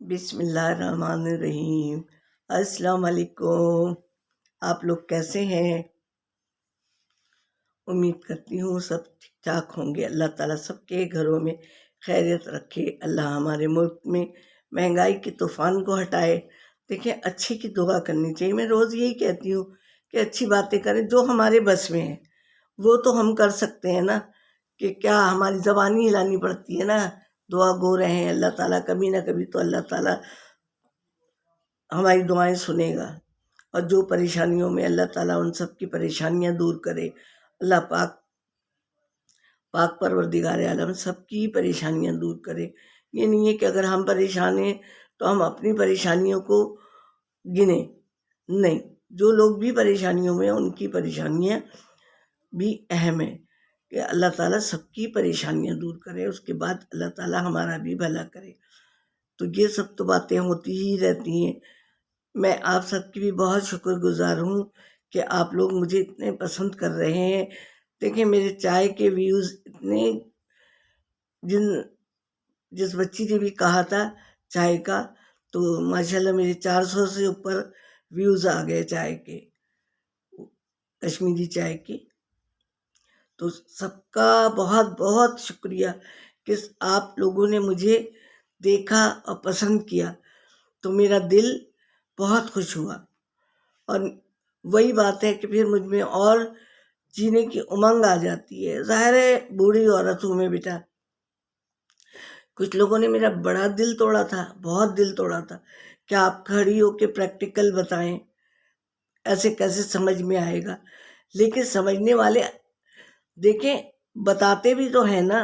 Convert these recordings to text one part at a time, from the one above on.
बिस्मिल्लाहिर्रहमानिर्रहीम। अस्सलाम वालेकुम। आप लोग कैसे हैं? उम्मीद करती हूँ सब ठीक ठाक होंगे। अल्लाह ताला सबके घरों में खैरियत रखे। अल्लाह हमारे मुल्क में महंगाई के तूफ़ान को हटाए। देखिए, अच्छे की दुआ करनी चाहिए। मैं रोज़ यही कहती हूँ कि अच्छी बातें करें जो हमारे बस में है, वो तो हम कर सकते हैं ना। कि क्या हमारी ज़बान ही हिलानी पड़ती है ना। दुआ गो रहे हैं अल्लाह ताला, कभी ना कभी तो अल्लाह ताला हमारी दुआएं सुनेगा। और जो परेशानियों में, अल्लाह ताला उन सब की परेशानियां दूर करे। अल्लाह पाक पाक परवरदिगार आलम सबकी परेशानियां दूर करे। ये नहीं है कि अगर हम परेशान हैं तो हम अपनी परेशानियों को गिने। नहीं, जो लोग भी परेशानियों में हैं उनकी परेशानियां भी अहम है कि अल्लाह ताला सबकी परेशानियां दूर करे। उसके बाद अल्लाह ताला हमारा भी भला करे। तो ये सब तो बातें होती ही रहती हैं। मैं आप सबकी भी बहुत शुक्रगुज़ार हूँ कि आप लोग मुझे इतने पसंद कर रहे हैं। देखिए, मेरे चाय के व्यूज़ इतने, जिस बच्ची ने भी कहा था चाय का, तो माशाल्लाह मेरे 400 से ऊपर व्यूज़ आ गए चाय के, कश्मीरी चाय के। तो सबका बहुत बहुत शुक्रिया कि आप लोगों ने मुझे देखा और पसंद किया, तो मेरा दिल बहुत खुश हुआ। और वही बात है कि फिर मुझ में और जीने की उमंग आ जाती है। ज़ाहिर है, बूढ़ी औरत हूँ मैं बेटा। कुछ लोगों ने मेरा बड़ा दिल तोड़ा था, बहुत दिल तोड़ा था कि आप खड़ी होके प्रैक्टिकल बताएं, ऐसे कैसे समझ में आएगा। लेकिन समझने वाले, देखें, बताते भी तो हैं ना।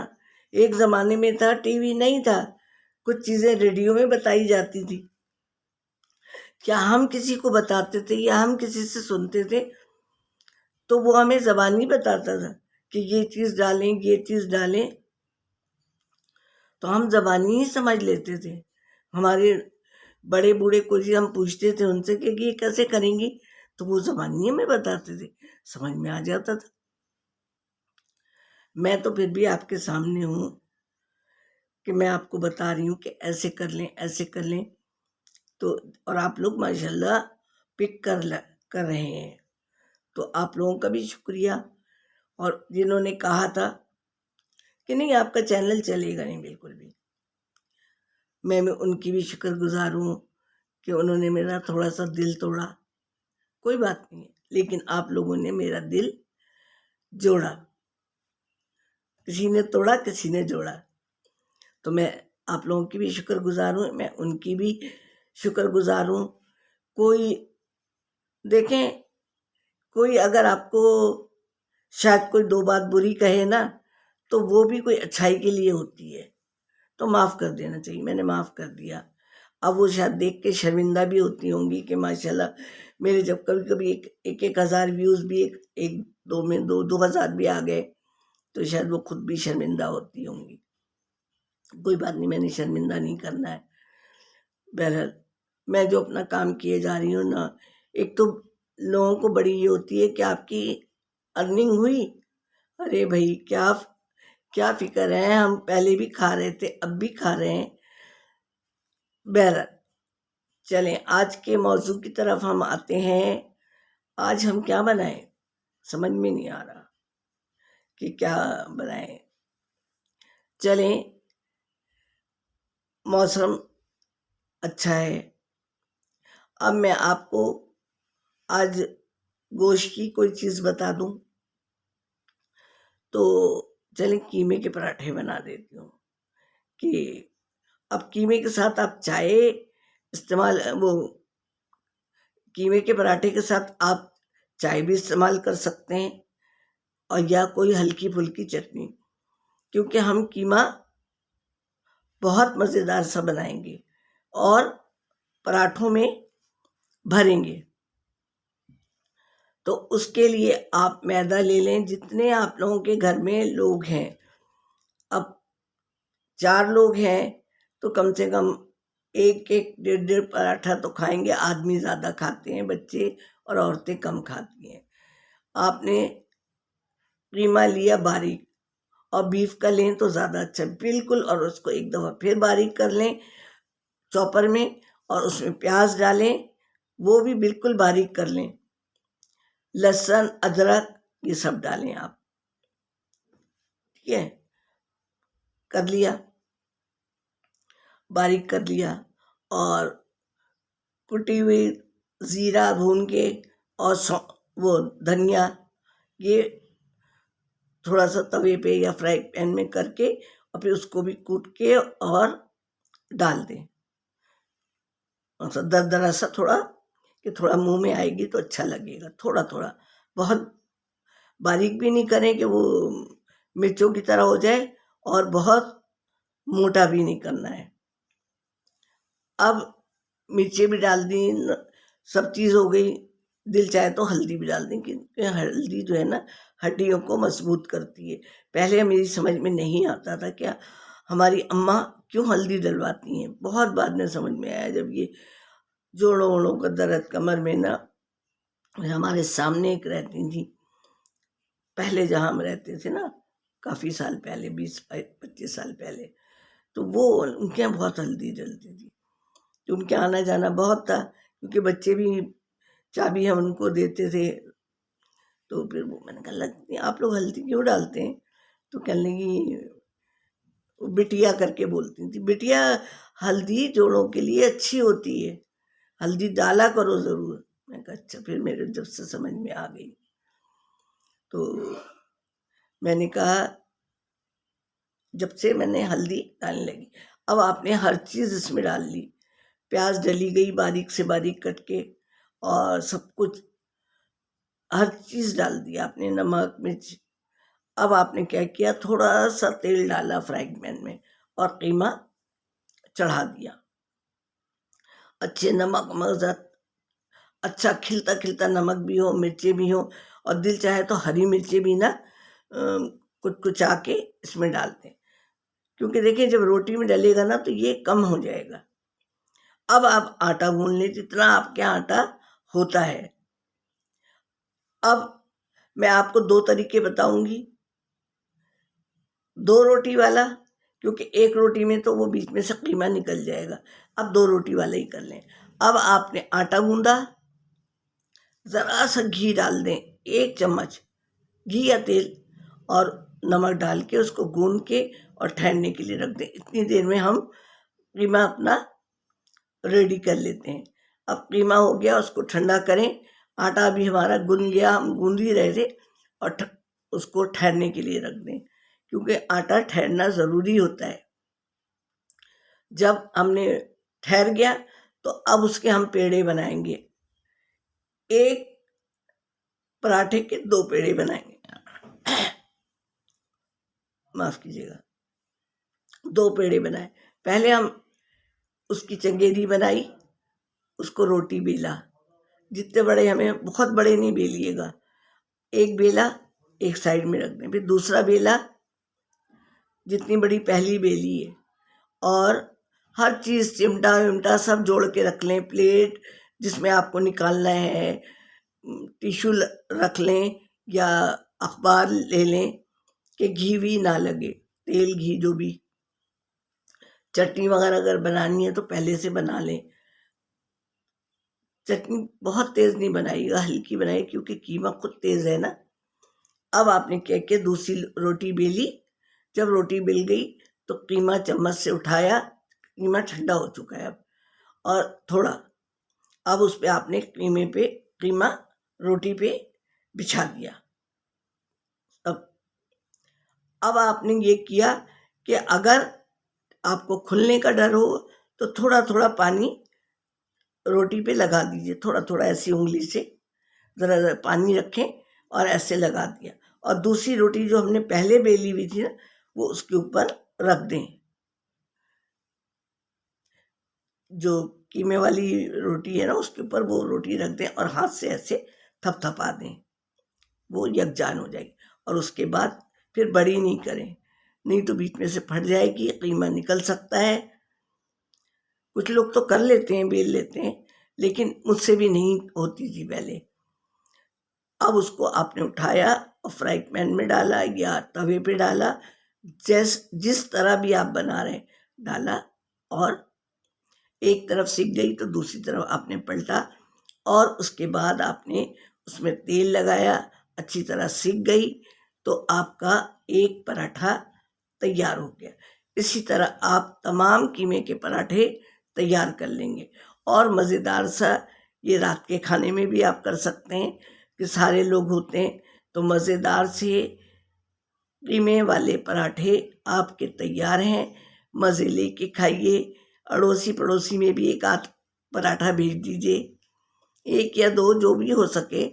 एक ज़माने में था, टीवी नहीं था, कुछ चीज़ें रेडियो में बताई जाती थी। क्या हम किसी को बताते थे या हम किसी से सुनते थे तो वो हमें ज़बानी बताता था कि ये चीज़ डालें, ये चीज़ डालें, तो हम ज़बानी ही समझ लेते थे। हमारे बड़े बूढ़े को जी हम पूछते थे उनसे कि ये कैसे करेंगी, तो वो ज़बानी में बताते थे, समझ में आ जाता था। मैं तो फिर भी आपके सामने हूँ कि मैं आपको बता रही हूँ कि ऐसे कर लें, ऐसे कर लें। तो और आप लोग माशाल्लाह पिक कर रहे हैं, तो आप लोगों का भी शुक्रिया। और जिन्होंने कहा था कि नहीं आपका चैनल चलेगा नहीं बिल्कुल भी, मैं उनकी भी शुक्रगुजार हूँ कि उन्होंने मेरा थोड़ा सा दिल तोड़ा। कोई बात नहीं है, लेकिन आप लोगों ने मेरा दिल जोड़ा। किसी ने तोड़ा, किसी ने जोड़ा। तो मैं आप लोगों की भी शुक्रगुजार हूँ, मैं उनकी भी शुक्रगुजार हूँ। कोई, देखें, कोई अगर आपको शायद कोई दो बात बुरी कहे ना, तो वो भी कोई अच्छाई के लिए होती है, तो माफ़ कर देना चाहिए। मैंने माफ़ कर दिया। अब वो शायद देख के शर्मिंदा भी होती होंगी कि माशाल्लाह मेरे जब कभी कभी एक हज़ार व्यूज़ भी एक दो में दो हज़ार भी आ गए, तो शायद वो खुद भी शर्मिंदा होती होंगी। कोई बात नहीं, मैंने शर्मिंदा नहीं करना है। बहरहाल, मैं जो अपना काम किए जा रही हूँ ना, एक तो लोगों को बड़ी ये होती है कि आपकी अर्निंग हुई। अरे भाई, क्या क्या फिक्र है, हम पहले भी खा रहे थे, अब भी खा रहे हैं। बहरहाल, चलें आज के मौजू की तरफ हम आते हैं। आज हम क्या बनाएं, समझ में नहीं आ रहा कि क्या बनाएं। चलें, मौसम अच्छा है। अब मैं आपको आज गोश्त की कोई चीज़ बता दूं, तो चलें कीमे के पराठे बना देती हूँ। कि अब कीमे के साथ आप चाय इस्तेमाल, वो कीमे के पराठे के साथ आप चाय भी इस्तेमाल कर सकते हैं, और या कोई हल्की फुल्की चटनी, क्योंकि हम कीमा बहुत मज़ेदार सा बनाएंगे और पराठों में भरेंगे। तो उसके लिए आप मैदा ले लें, जितने आप लोगों के घर में लोग हैं। अब 4 लोग हैं तो कम से कम एक एक डेढ़ डेढ़ पराठा तो खाएंगे। आदमी ज़्यादा खाते हैं, बच्चे और औरतें कम खाती हैं। आपने कीमा लिया बारीक, और बीफ का लें तो ज़्यादा अच्छा बिल्कुल, और उसको एक दफ़ा फिर बारीक कर लें। चॉपर में, और उसमें प्याज डालें, वो भी बिल्कुल बारीक कर लें। लहसुन, अदरक ये सब डालें आप, ठीक है। कर लिया, बारीक कर लिया। और कुटी हुई ज़ीरा भून के, और वो धनिया, ये थोड़ा सा तवे पे या फ्राई पैन में करके, और फिर उसको भी कूट के और डाल दें। और दरदरा सा थोड़ा, कि थोड़ा मुंह में आएगी तो अच्छा लगेगा। थोड़ा थोड़ा, बहुत बारीक भी नहीं करें कि वो मिर्चों की तरह हो जाए, और बहुत मोटा भी नहीं करना है। अब मिर्ची भी डाल दी, सब चीज़ हो गई। दिल चाहे तो हल्दी भी डाल दें, क्योंकि हल्दी जो है ना, हड्डियों को मजबूत करती है। पहले मेरी समझ में नहीं आता था क्या हमारी अम्मा क्यों हल्दी डलवाती हैं। बहुत बाद में समझ में आया, जब ये जोड़ों वोड़ों का दर्द कमर में ना, हमारे सामने एक रहती थी, पहले जहाँ हम रहते थे ना, काफ़ी साल पहले, 20-25 साल पहले, तो वो उनके यहाँ बहुत हल्दी डलती थी। तो उनके आना जाना बहुत था, क्योंकि बच्चे भी चाबी हम उनको देते थे। तो फिर वो, मैंने कहा लगती आप लोग हल्दी क्यों डालते हैं? तो कहने लगी, बिटिया करके बोलती थी, बिटिया हल्दी जोड़ों के लिए अच्छी होती है, हल्दी डाला करो ज़रूर। मैं कहा अच्छा। फिर मेरे जब से समझ में आ गई, तो मैंने कहा, जब से मैंने हल्दी डालने लगी, अब आपने हर चीज़ इसमें डाल ली। प्याज डली गई बारीक से बारीक कट के, और सब कुछ, हर चीज़ डाल दी आपने, नमक मिर्च। अब आपने क्या किया, थोड़ा सा तेल डाला फ्राई पैन में, और कीमा चढ़ा दिया। अच्छे नमक मगज़, अच्छा खिलता खिलता नमक भी हो, मिर्चें भी हो, और दिल चाहे तो हरी मिर्चें भी ना कुचकुचा के इसमें डाल दें, क्योंकि देखिए जब रोटी में डलेगा ना तो ये कम हो जाएगा। अब आप आटा गूंद लें जितना आपके यहाँ आटा होता है। अब मैं आपको 2 तरीके बताऊंगी, 2 रोटी वाला, क्योंकि एक रोटी में तो वो बीच में से कीमा निकल जाएगा। अब 2 रोटी वाला ही कर लें। अब आपने आटा गूंदा, ज़रा सा घी डाल दें, 1 चम्मच घी या तेल, और नमक डाल के उसको गूंद के और ठहरने के लिए रख दें। इतनी देर में हम कीमा अपना रेडी कर लेते हैं। अब कीमा हो गया, उसको ठंडा करें। आटा भी हमारा गूंद गया, हम गूंद ही रहे थे, और उसको ठहरने के लिए रख दें, क्योंकि आटा ठहरना ज़रूरी होता है। जब हमने ठहर गया तो अब उसके हम पेड़े बनाएंगे। 1 पराठे के 2 पेड़े बनाएंगे, माफ़ कीजिएगा, 2 पेड़े बनाए। पहले हम उसकी चंगेरी बनाई, उसको रोटी बेला, जितने बड़े, हमें बहुत बड़े नहीं बेलिएगा, 1 बेला एक साइड में रख दें, फिर दूसरा बेला जितनी बड़ी पहली बेली है, और हर चीज़ चिमटा विमटा सब जोड़ के रख लें। प्लेट जिसमें आपको निकालना है, टिश्यू रख लें, या अखबार ले लें कि घी भी ना लगे, तेल घी जो भी। चटनी वगैरह अगर बनानी है तो पहले से बना लें। चटनी बहुत तेज़ नहीं बनाइएगा, हल्की बनाइए, क्योंकि कीमा खुद तेज़ है ना। अब आपने क्या किया, दूसरी रोटी बेली, जब रोटी बेल गई तो कीमा चम्मच से उठाया, कीमा ठंडा हो चुका है अब, और थोड़ा, अब उस पर आपने कीमा रोटी पे बिछा दिया। अब आपने ये किया कि अगर आपको खुलने का डर हो तो थोड़ा थोड़ा पानी रोटी पे लगा दीजिए, थोड़ा थोड़ा ऐसी उंगली से ज़रा ज़रा पानी रखें और ऐसे लगा दिया, और दूसरी रोटी जो हमने पहले बेली हुई थी ना, वो उसके ऊपर रख दें। जो कीमे वाली रोटी है ना, उसके ऊपर वो रोटी रख दें, और हाथ से ऐसे थपथपा दें, वो यकजान हो जाएगी। और उसके बाद फिर बड़ी नहीं करें, नहीं तो बीच में से फट जाएगी, कीमा निकल सकता है। कुछ लोग तो कर लेते हैं, बेल लेते हैं, लेकिन मुझसे भी नहीं होती थी पहले। अब उसको आपने उठाया और फ्राई पैन में डाला या तवे पे डाला, जिस तरह भी आप बना रहे हैं डाला, और एक तरफ सिक गई तो दूसरी तरफ आपने पलटा और उसके बाद आपने उसमें तेल लगाया, अच्छी तरह सिक गई तो आपका एक पराठा तैयार हो गया। इसी तरह आप तमाम कीमे के पराठे तैयार कर लेंगे और मज़ेदार सा ये रात के खाने में भी आप कर सकते हैं कि सारे लोग होते हैं तो मज़ेदार से कीमे वाले पराठे आपके तैयार हैं। मज़े लेके खाइए, अड़ोसी पड़ोसी में भी एक आध पराठा भेज दीजिए, एक या दो जो भी हो सके।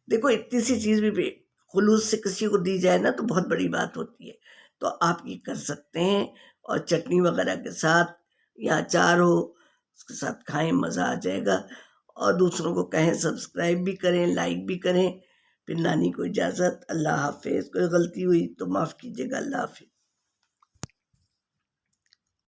देखो इतनी सी चीज़ भी खुलूस से किसी को दी जाए ना तो बहुत बड़ी बात होती है। तो आप ये कर सकते हैं और चटनी वगैरह के साथ या अचार हो उसके साथ खाएं, मज़ा आ जाएगा। और दूसरों को कहें सब्सक्राइब भी करें, लाइक भी करें। फिर नानी को इजाज़त, अल्लाह हाफिज़। कोई गलती हुई तो माफ़ कीजिएगा, अल्लाह हाफिज़।